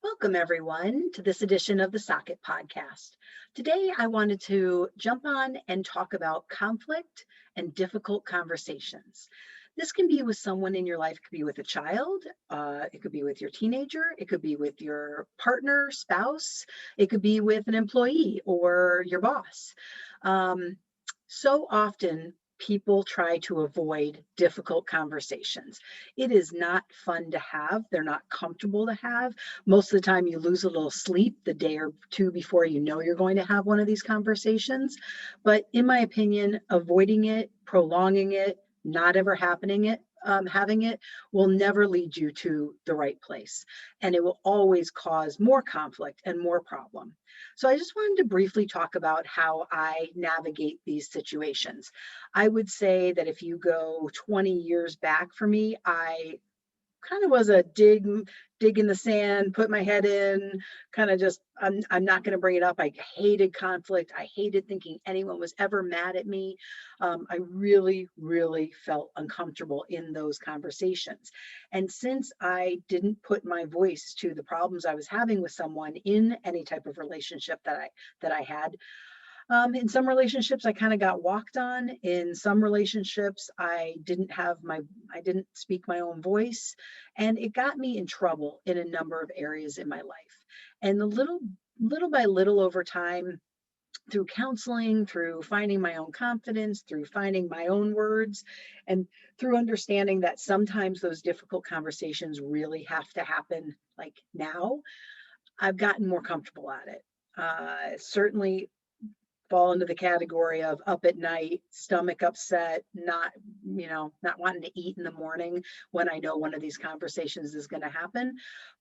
Welcome, everyone, to this edition of the Socket podcast. Today, I wanted to jump on and talk about conflict and difficult conversations. This can be with someone in your life, it could be with a child, it could be with your teenager, it could be with your partner, spouse, it could be with an employee or your boss. Um, so often, people try to avoid difficult conversations. It is not fun to have, they're not comfortable to have. Most of the time you lose a little sleep the day or two before you know you're going to have one of these conversations. But in my opinion, avoiding it, prolonging it, not ever having it will never lead you to the right place. And it will always cause more conflict and more problem. So I just wanted to briefly talk about how I navigate these situations. I would say that if you go 20 years back for me, I kind of was a dig in the sand, put my head in, kind of just I'm not going to bring it up. I hated conflict. I hated thinking anyone was ever mad at me. I really felt uncomfortable in those conversations. And since I didn't put my voice to the problems I was having with someone in any type of relationship that I had, in some relationships, I kind of got walked on. In some relationships, I didn't speak my own voice, and it got me in trouble in a number of areas in my life. And little by little over time, through counseling, through finding my own confidence, through finding my own words, and through understanding that sometimes those difficult conversations really have to happen like now, I've gotten more comfortable at it. Certainly fall into the category of up at night, stomach upset, not wanting to eat in the morning when I know one of these conversations is going to happen.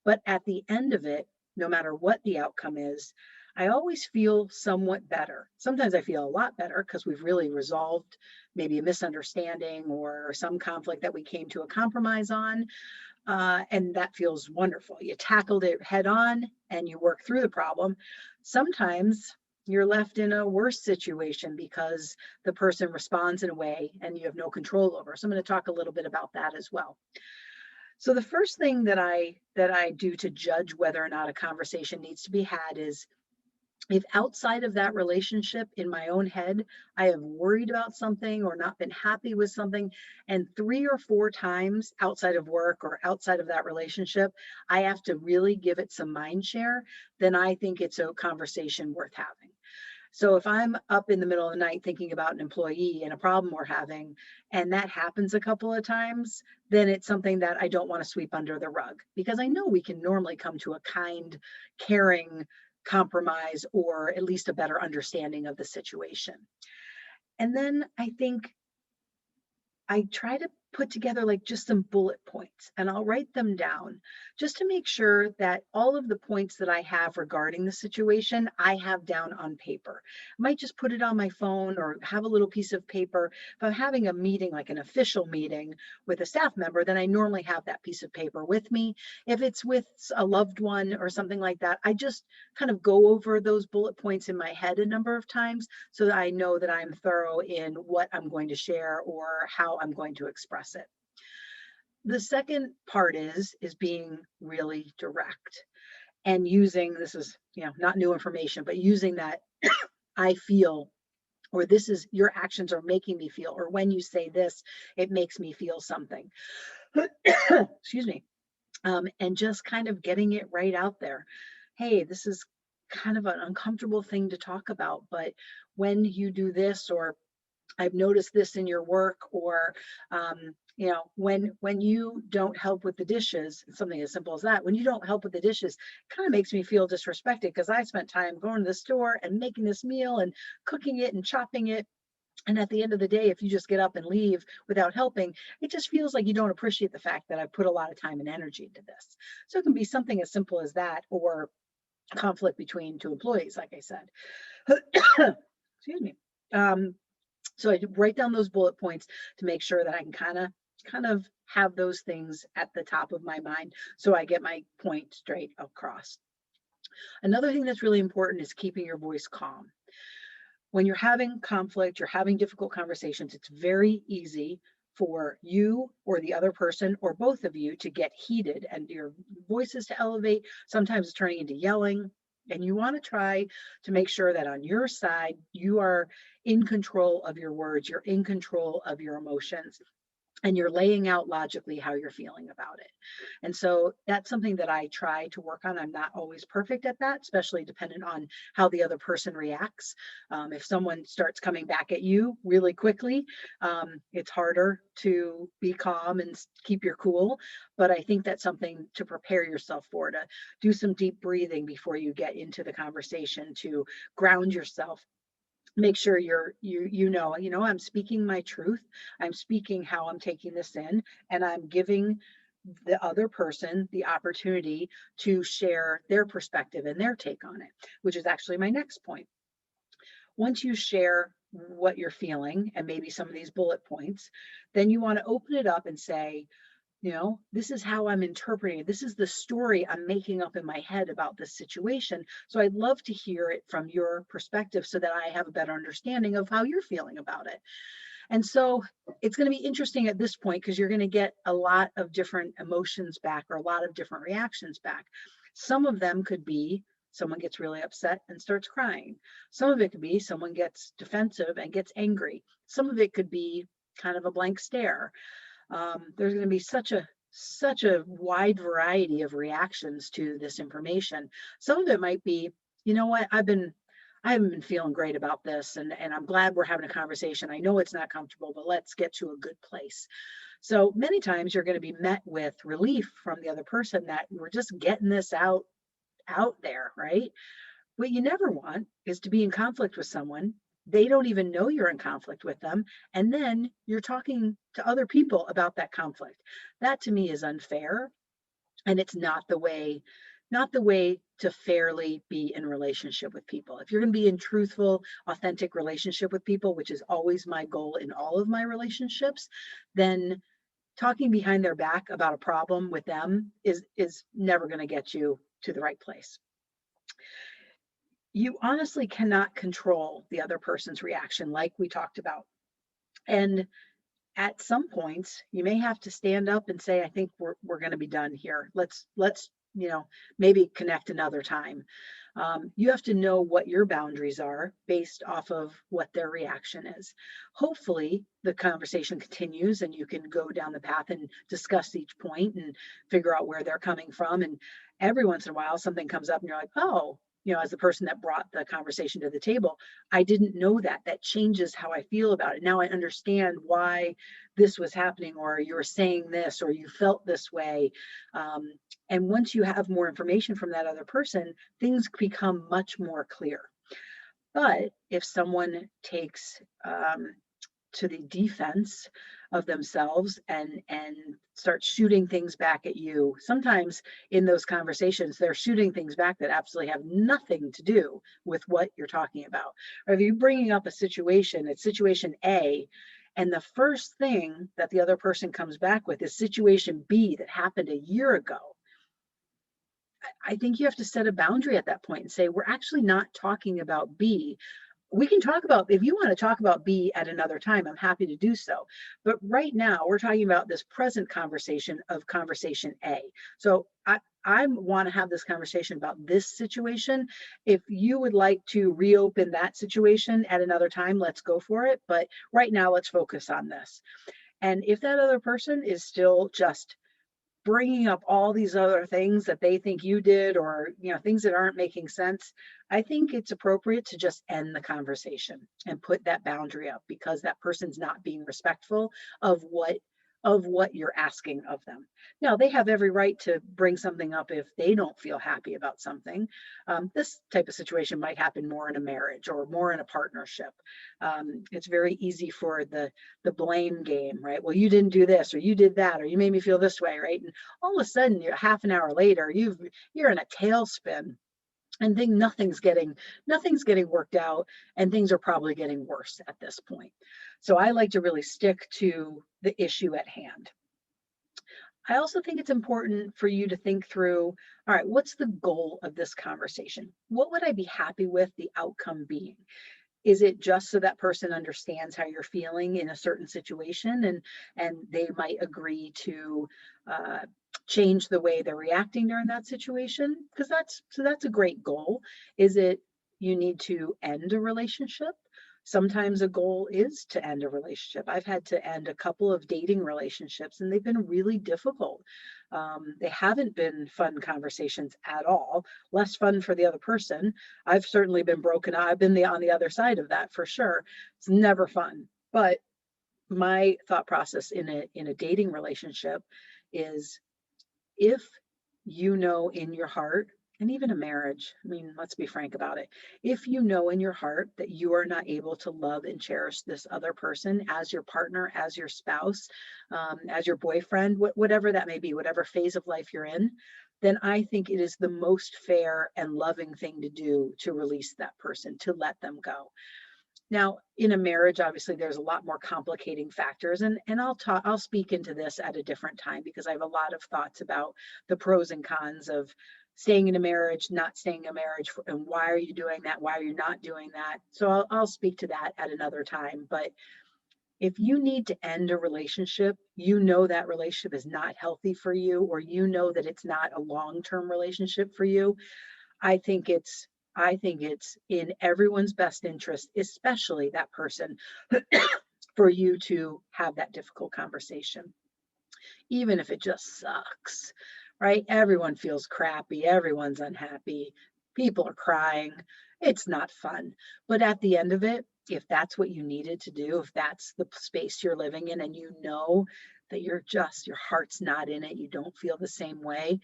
But at the end of it, no matter what the outcome is, I always feel somewhat better. Sometimes I feel a lot better because we've really resolved maybe a misunderstanding or some conflict that we came to a compromise on. And that feels wonderful. You tackled it head on and you work through the problem. Sometimes you're left in a worse situation because the person responds in a way and you have no control over. So I'm going to talk a little bit about that as well. So the first thing that I do to judge whether or not a conversation needs to be had is, if outside of that relationship in my own head, I have worried about something or not been happy with something, and 3 or 4 times outside of work or outside of that relationship, I have to really give it some mind share, then I think it's a conversation worth having. So if I'm up in the middle of the night thinking about an employee and a problem we're having, and that happens a couple of times, then it's something that I don't want to sweep under the rug, because I know we can normally come to a kind, caring compromise or at least a better understanding of the situation. And then I think I try to put together like just some bullet points, and I'll write them down just to make sure that all of the points that I have regarding the situation, I have down on paper. I might just put it on my phone or have a little piece of paper. If I'm having a meeting, like an official meeting with a staff member, then I normally have that piece of paper with me. If it's with a loved one or something like that, I just kind of go over those bullet points in my head a number of times so that I know that I'm thorough in what I'm going to share or how I'm going to express it. The second part is being really direct and using, this is, not new information, but using that I feel, or this is your actions are making me feel, or when you say this, it makes me feel something. Excuse me. And just kind of getting it right out there. Hey, this is kind of an uncomfortable thing to talk about, but when you do this, or I've noticed this in your work, or when you don't help with the dishes, something as simple as that. When you don't help with the dishes, it kind of makes me feel disrespected because I spent time going to the store and making this meal and cooking it and chopping it. And at the end of the day, if you just get up and leave without helping, it just feels like you don't appreciate the fact that I put a lot of time and energy into this. So it can be something as simple as that, or conflict between two employees, like I said. Excuse me. So I write down those bullet points to make sure that I can kind of have those things at the top of my mind so I get my point straight across. Another thing that's really important is keeping your voice calm. When you're having conflict, you're having difficult conversations, it's very easy for you or the other person or both of you to get heated and your voices to elevate, sometimes turning into yelling. And you want to try to make sure that on your side, you are in control of your words, you're in control of your emotions, and you're laying out logically how you're feeling about it. And so that's something that I try to work on. I'm not always perfect at that, especially dependent on how the other person reacts. If someone starts coming back at you really quickly, it's harder to be calm and keep your cool. But I think that's something to prepare yourself for, to do some deep breathing before you get into the conversation, to ground yourself, make sure you know I'm speaking my truth, I'm speaking how I'm taking this in, and I'm giving the other person the opportunity to share their perspective and their take on it, which is actually my next point. Once you share what you're feeling and maybe some of these bullet points, then you want to open it up and say, this is how I'm interpreting it. This is the story I'm making up in my head about this situation. So I'd love to hear it from your perspective so that I have a better understanding of how you're feeling about it. And so it's going to be interesting at this point because you're going to get a lot of different emotions back, or a lot of different reactions back. Some of them could be someone gets really upset and starts crying. Some of it could be someone gets defensive and gets angry. Some of it could be kind of a blank stare. There's going to be such a wide variety of reactions to this information. Some of it might be, you know what, I haven't been feeling great about this, and I'm glad we're having a conversation. I know it's not comfortable, but let's get to a good place. So many times you're going to be met with relief from the other person that we're just getting this out there, right? What you never want is to be in conflict with someone. They don't even know you're in conflict with them. And then you're talking to other people about that conflict. That to me is unfair. And it's not the way to fairly be in relationship with people. If you're going to be in truthful, authentic relationship with people, which is always my goal in all of my relationships, then talking behind their back about a problem with them is never going to get you to the right place. You honestly cannot control the other person's reaction, like we talked about. And at some points, you may have to stand up and say, I think we're going to be done here. Let's maybe connect another time. You have to know what your boundaries are based off of what their reaction is. Hopefully, the conversation continues and you can go down the path and discuss each point and figure out where they're coming from. And every once in a while, something comes up and you're like, oh, as the person that brought the conversation to the table, I didn't know that. That changes how I feel about it. Now I understand why this was happening, or you were saying this, or you felt this way. And once you have more information from that other person, things become much more clear. But if someone takes to the defense of themselves and start shooting things back at you, sometimes in those conversations they're shooting things back that absolutely have nothing to do with what you're talking about. Or if you're bringing up a situation, it's situation A, and the first thing that the other person comes back with is situation B that happened a year ago, I think you have to set a boundary at that point and say, we're actually not talking about B. We can talk about, if you want to talk about B at another time, I'm happy to do so. But right now, we're talking about this present conversation of conversation A. So I want to have this conversation about this situation. If you would like to reopen that situation at another time, let's go for it. But right now, let's focus on this. And if that other person is still just bringing up all these other things that they think you did, or things that aren't making sense, I think it's appropriate to just end the conversation and put that boundary up, because that person's not being respectful of what you're asking of them. Now, they have every right to bring something up if they don't feel happy about something. This type of situation might happen more in a marriage or more in a partnership. It's very easy for the blame game, right? Well, you didn't do this, or you did that, or you made me feel this way, right? And all of a sudden, half an hour later, you're in a tailspin, and nothing's getting worked out, and things are probably getting worse at this point. So I like to really stick to the issue at hand. I also think it's important for you to think through, all right, what's the goal of this conversation? What would I be happy with the outcome being? Is it just so that person understands how you're feeling in a certain situation, and they might agree to uh, change the way they're reacting during that situation? Because that's a great goal. Is it you need to end a relationship? Sometimes a goal is to end a relationship. I've had to end a couple of dating relationships, and they've been really difficult. They haven't been fun conversations at all, less fun for the other person. I've certainly been broken. I've been on the other side of that for sure. It's never fun. But my thought process in a dating relationship is, if you know in your heart, and even a marriage, I mean, let's be frank about it. If you know in your heart that you are not able to love and cherish this other person as your partner, as your spouse, as your boyfriend, whatever that may be, whatever phase of life you're in, then I think it is the most fair and loving thing to do to release that person, to let them go. Now, in a marriage, obviously, there's a lot more complicating factors, and I'll speak into this at a different time, because I have a lot of thoughts about the pros and cons of staying in a marriage, not staying in a marriage, and why are you doing that? Why are you not doing that? So I'll speak to that at another time. But if you need to end a relationship, you know that relationship is not healthy for you, or you know that it's not a long-term relationship for you, I think it's I think it's in everyone's best interest, especially that person, for you to have that difficult conversation, even if it just sucks, right? Everyone feels crappy, everyone's unhappy, people are crying. It's not fun. But at the end of it, if that's what you needed to do, if that's the space you're living in, and you know that your heart's not in it, you don't feel the same way,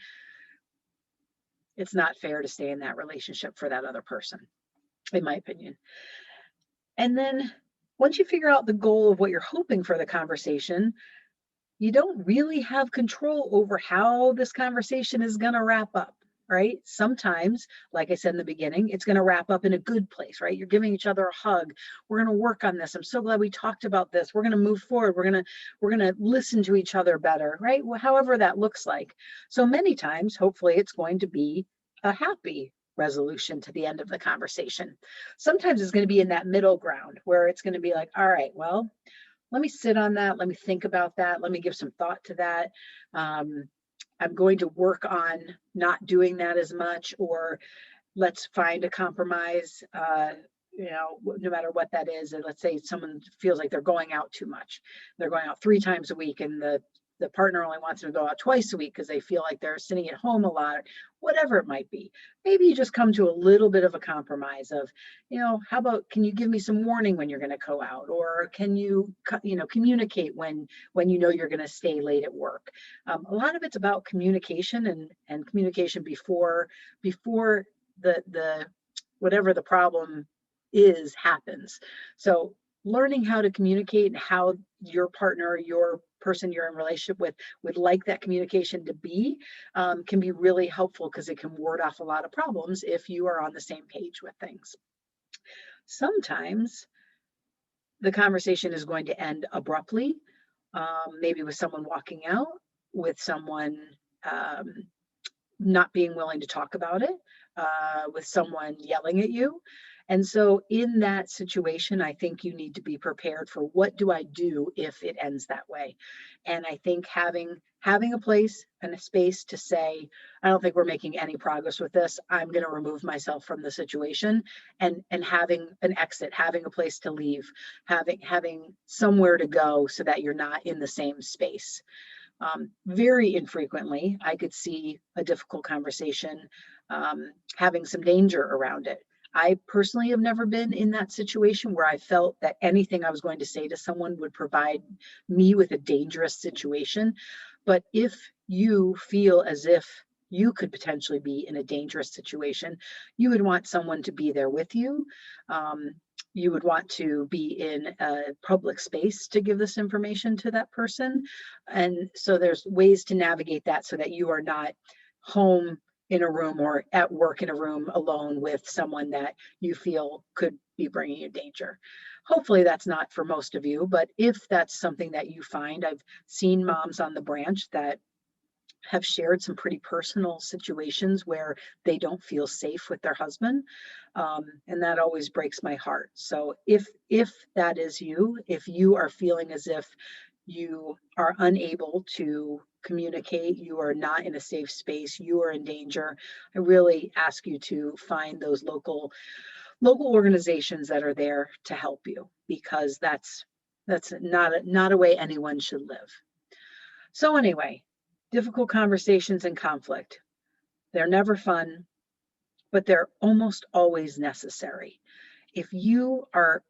it's not fair to stay in that relationship for that other person, in my opinion. And then once you figure out the goal of what you're hoping for the conversation, you don't really have control over how this conversation is going to wrap up, right? Sometimes, like I said in the beginning, it's going to wrap up in a good place, right? You're giving each other a hug. We're going to work on this. I'm so glad we talked about this. We're going to move forward. We're going to listen to each other better, right? However that looks like. So many times, hopefully it's going to be a happy resolution to the end of the conversation. Sometimes it's going to be in that middle ground where it's going to be like, all right, well, let me sit on that. Let me think about that. Let me give some thought to that. Um, I'm going to work on not doing that as much, or let's find a compromise. No matter what that is. And let's say someone feels like they're going out too much. They're going out 3 times a week, and the partner only wants them to go out twice a week because they feel like they're sitting at home a lot, whatever it might be. Maybe you just come to a little bit of a compromise of, how about, can you give me some warning when you're going to go out? Or can you, communicate when you know you're going to stay late at work? A lot of it's about communication, and communication before the whatever the problem is happens. So learning how to communicate, and how your partner, your person you're in relationship with, would like that communication to be, can be really helpful, because it can ward off a lot of problems if you are on the same page with things. Sometimes the conversation is going to end abruptly, maybe with someone walking out, with someone um, not being willing to talk about it, with someone yelling at you. And so in that situation, I think you need to be prepared for, what do I do if it ends that way? And I think having a place and a space to say, I don't think we're making any progress with this. I'm going to remove myself from the situation, and having an exit, having a place to leave, having somewhere to go, so that you're not in the same space. Very infrequently, I could see a difficult conversation having some danger around it. I personally have never been in that situation where I felt that anything I was going to say to someone would provide me with a dangerous situation. But if you feel as if you could potentially be in a dangerous situation, you would want someone to be there with you. You would want to be in a public space to give this information to that person. And so there's ways to navigate that, so that you are not home in a room, or at work in a room alone with someone that you feel could be bringing you danger. Hopefully that's not for most of you, but if that's something that you find, I've seen moms on the branch that have shared some pretty personal situations where they don't feel safe with their husband, and that always breaks my heart. So if that is you, if you are feeling as if you are unable to communicate, you are not in a safe space, you are in danger, I really ask you to find those local organizations that are there to help you, because that's not a way anyone should live. So anyway, difficult conversations and conflict. They're never fun, but they're almost always necessary. If you are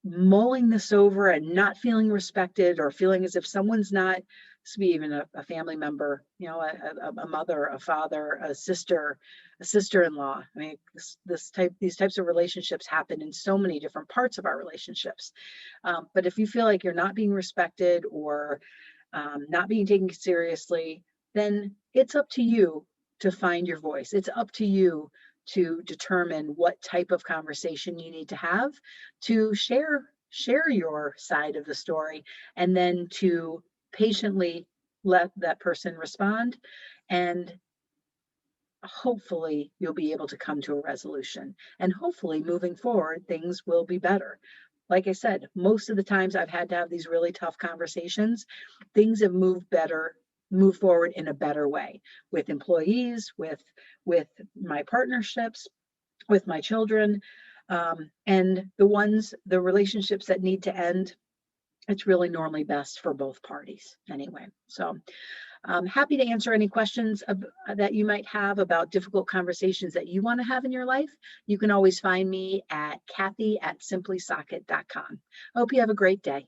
mulling this over and not feeling respected, or feeling as if someone's not, this could be even a family member, a mother, a father, a sister-in-law. I mean, these types of relationships happen in so many different parts of our relationships. But if you feel like you're not being respected, or not being taken seriously, then it's up to you to find your voice. It's up to you to determine what type of conversation you need to have to share your side of the story, and then to patiently let that person respond, and hopefully you'll be able to come to a resolution, and hopefully moving forward things will be better. Like I said, most of the times I've had to have these really tough conversations, things have moved forward in a better way, with employees, with my partnerships, with my children, and the relationships that need to end, it's really normally best for both parties anyway. So I'm happy to answer any questions that you might have about difficult conversations that you want to have in your life. You can always find me at Cathy@simplysocket.com. I hope you have a great day.